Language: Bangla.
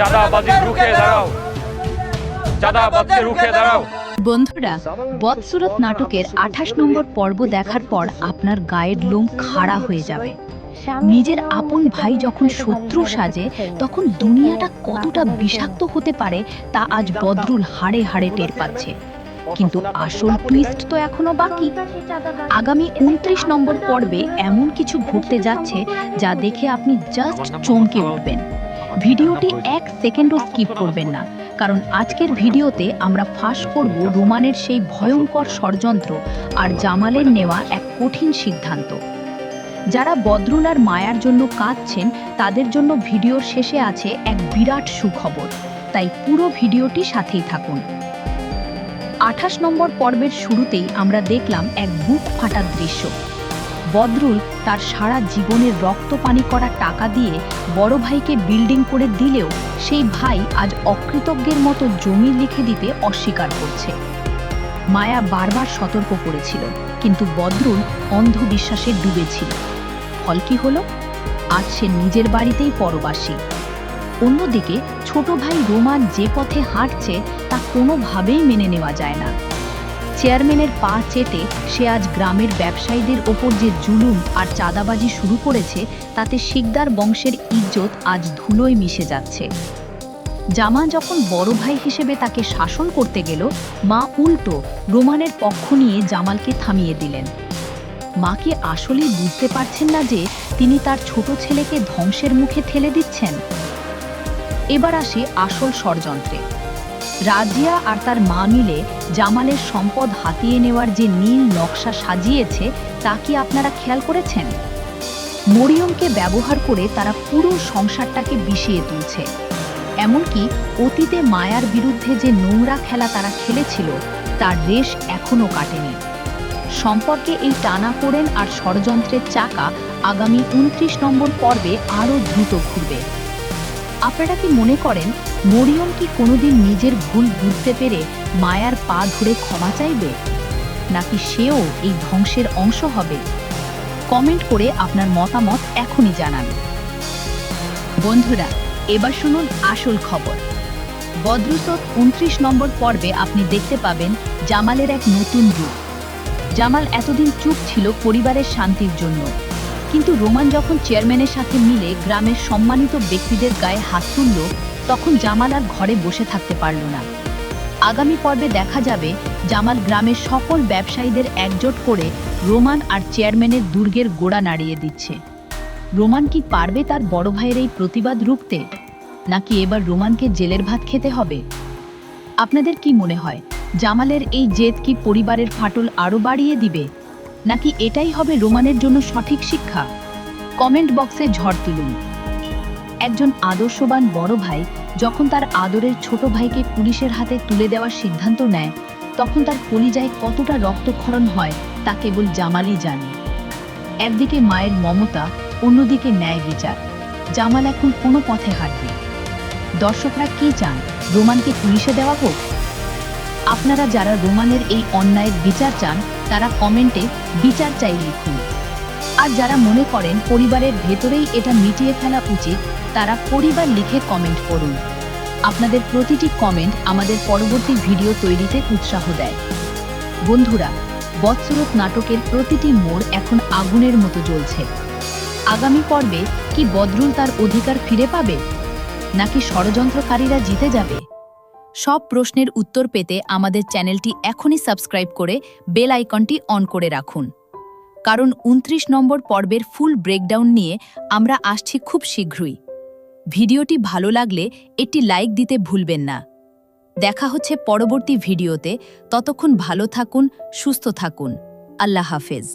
চাঁদাবাজি রুখে দাঁড়াও, চাঁদাবাজি রুখে দাঁড়াও। বন্ধুরা, বদসুরত নাটকের 28 নম্বর পর্ব দেখার পর আপনার গায়ের লোম খাড়া হয়ে যাবে। নিজের আপন ভাই যখন শত্রু সাজে, তখন দুনিয়াটা কতটা বিষাক্ত হতে পারে তা আজ বদরুল হাড়ে হাড়ে টের পাচ্ছে। কিন্তু আসল টুইস্ট তো এখনো বাকি। আগামী 29 নম্বর পর্বে এমন কিছু ঘটতে যাচ্ছে যা দেখে আপনি জাস্ট চমকে উঠবেন। ভিডিওটি 1 সেকেন্ডও স্কিপ করবেন না, কারণ আজকের ভিডিওতে আমরা ফাঁস করব রোমানের সেই ভয়ঙ্কর ষড়যন্ত্র আর জামালের নেওয়া এক কঠিন সিদ্ধান্ত। যারা বদরুল আর মায়ার জন্য কাঁদছেন, তাদের জন্য ভিডিওর শেষে আছে এক বিরাট সুখবর, তাই পুরো ভিডিওটি সাথেই থাকুন। 28 নম্বর পর্বের শুরুতেই আমরা দেখলাম এক বুক ফাটার দৃশ্য। বদরুল তার সারা জীবনের রক্ত পানি করা টাকা দিয়ে বড় ভাইকে বিল্ডিং করে দিলেও সেই ভাই আজ অকৃতজ্ঞের মতো জমি লিখে দিতে অস্বীকার করছে। মায়া বারবার সতর্ক করেছিল, কিন্তু বদরুল অন্ধবিশ্বাসে ডুবেছিল। ফল কি হলো? আজ সে নিজের বাড়িতেই পরবাসী। অন্যদিকে ছোট ভাই রোমান যে পথে হাঁটছে তা কোনোভাবেই মেনে নেওয়া যায় না। চেয়ারম্যানের পা চেটে সে আজ গ্রামের ব্যবসায়ীদের ওপর যে জুলুম আর চাঁদাবাজি শুরু করেছে, তাতে শিকদার বংশের ইজ্জত আজ ধুলোয় মিশে যাচ্ছে। জামা যখন বড় ভাই হিসেবে তাকে শাসন করতে গেল, মা উল্টো রোমানের পক্ষ নিয়ে জামালকে থামিয়ে দিলেন। মা কি আসলেই বুঝতে পারছেন না যে তিনি তার ছোট ছেলেকে ধ্বংসের মুখে ঠেলে দিচ্ছেন? এবার আসে আসল ষড়যন্ত্রে। রাজিয়া আর তার মা মিলে জামালের সম্পদ হাতিয়ে নেওয়ার যে নীল নকশা সাজিয়েছে, তা কি আপনারা খেয়াল করেছেন? মরিয়মকে ব্যবহার করে তারা পুরো সংসারটাকে বিষিয়ে তুলছে। এমনকি অতীতে মায়ার বিরুদ্ধে যে নোংরা খেলা তারা খেলেছিল, তার রেশ এখনও কাটেনি। সম্পর্কে এই টানাপোড়েন আর ষড়যন্ত্রের চাকা আগামী 29 নম্বর পর্বে আরও দ্রুত ঘুরবে। আপনারা কি মনে করেন মরিয়ম কি কোনোদিন নিজের ভুল বুঝতে পেরে মায়ার পা ধরে ক্ষমা চাইবে, নাকি সেও এই ধ্বংসের অংশ হবে? কমেন্ট করে আপনার মতামত এখনই জানান। বন্ধুরা, এবার শুনুন আসল খবর। বদরুসত 29 নম্বর পর্বে আপনি দেখতে পাবেন জামালের এক নতুন রূপ। জামাল এতদিন চুপ ছিল পরিবারের শান্তির জন্য, কিন্তু রোমান যখন চেয়ারম্যানের সাথে মিলে গ্রামের সম্মানিত ব্যক্তিদের গায়ে হাত তুলল, তখন জামাল আর ঘরে বসে থাকতে পারল না। আগামী পর্বে দেখা যাবে জামাল গ্রামের সকল ব্যবসায়ীদের একজোট করে রোমান আর চেয়ারম্যানের দুর্গের গোড়া নাড়িয়ে দিচ্ছে। রোমান কি পারবে তার বড় ভাইয়ের এই প্রতিবাদ রুখতে, নাকি এবার রোমানকে জেলের ভাত খেতে হবে? আপনাদের কি মনে হয়, জামালের এই জেদ কি পরিবারের ফাটল আরও বাড়িয়ে দিবে, নাকি এটাই হবে রোমানের জন্য সঠিক শিক্ষা? কমেন্ট বক্সে ঝড় তুলুন। একজন আদর্শবান বড় ভাই যখন তার আদরের ছোট ভাইকে পুলিশের হাতে তুলে দেওয়ার সিদ্ধান্ত নেয়, তখন তার কলিজায় কতটা রক্তক্ষরণ হয় তা কেবল জামালই জানে। একদিকে মায়ের মমতা, অন্যদিকে ন্যায় বিচার। জামাল এখন কোনো পথে হাঁটবে। দর্শকরা কি চান, রোমানকে পুলিশে দেওয়া হোক? আপনারা যারা রোমানের এই অন্যায়ের বিচার চান, তারা কমেন্টে বিচার চাই লিখুন। আর যারা মনে করেন পরিবারের ভেতরেই এটা মিটিয়ে ফেলা উচিত, তারা পরিবার লিখে কমেন্ট করুন। আপনাদের প্রতিটি কমেন্ট আমাদের পরবর্তী ভিডিও তৈরিতে উৎসাহ দেয়। বন্ধুরা, বদসুরত নাটকের প্রতিটি মোড় এখন আগুনের মতো জ্বলছে। আগামী পর্বে কি বদরুল তার অধিকার ফিরে পাবে, নাকি ষড়যন্ত্রকারীরা জিতে যাবে? সব প্রশ্নের উত্তর পেতে আমাদের চ্যানেলটি এখনই সাবস্ক্রাইব করে বেল আইকনটি অন করে রাখুন, কারণ 29 নম্বর পর্বের ফুল ব্রেকডাউন নিয়ে আমরা আসছি খুব শীঘ্রই। ভিডিওটি ভালো লাগলে একটি লাইক দিতে ভুলবেন না। দেখা হচ্ছে পরবর্তী ভিডিওতে। ততক্ষণ ভালো থাকুন, সুস্থ থাকুন। আল্লাহ হাফেজ।